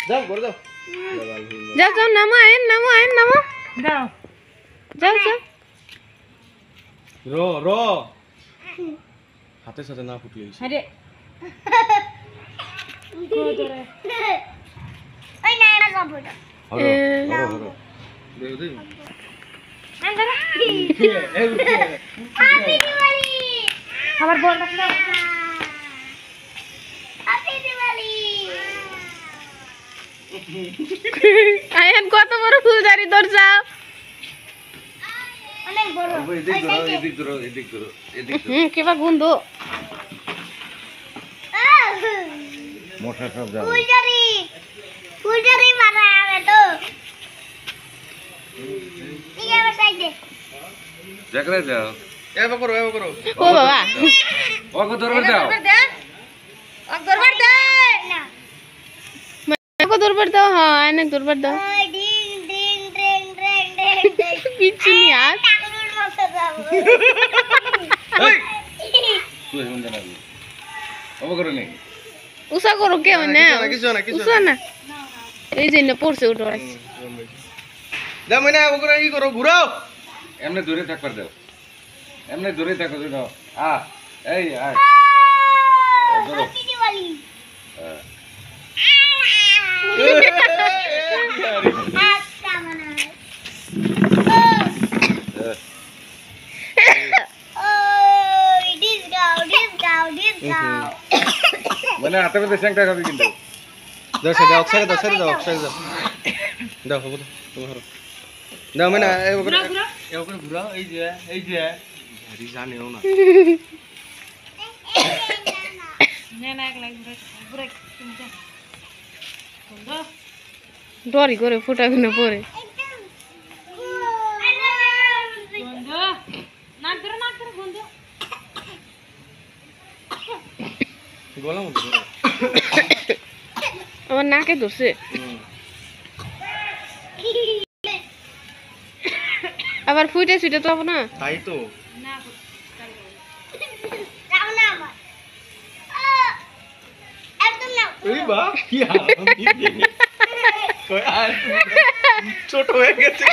যাও করে যাও যাও যাও নামো আইন নামো যাও যাও যাও রো রো হাতে সাথে না ফুটিয়ে আরে ওই না না যাব না হরো হরো দেও দেও হ্যাপি দিওয়ালি খাবার বল রাখ না হ্যাপি দিওয়ালি আয়ান কত বড় ফুলদারি দরজা অনেক বড় এদিক ধরো কেবা গন্ধ মোটা সব যাও ফুলজারি মারা হবে তো ঠিক আছে সাইডে জায়গা যাও এবা করো ও বাবা ওকে ধরবে যাও দরবার দে না কো দরবার দাও হ্যাঁ আয়না দরবার দাও ওই ding ding ding ding ding পিছু নি আস টাকুর মতো যাব তুই হেমন জানাবি ওবা করো নেই উসা করো কে মানে কিছু না উসা না এই যে না পড়ছে উঠো দাও মনে ওবা করো ই করো ঘুরাও এমনে দূরে থাকবার দাও এমনে দূরে থাকো দাও এই ধরো হ্যাপি দিওয়ালি আচ্ছা মনে হয় ওই ডিস গাও মানে হাতে মধ্যে স্যাংটা খাবি কিন্তু দাও সাইডে দাও দাও হবো তুমি ধরো দাও মানে ঘুরাও এই যে হারি জানেও না ডরি করে ফুটাবি না পরে গলা মতো আমার নাকে ধরছে আবার ফুটে ছুটে তো হবো না তাই তো ওই বা কি কই আর ছোট হয়ে গেছে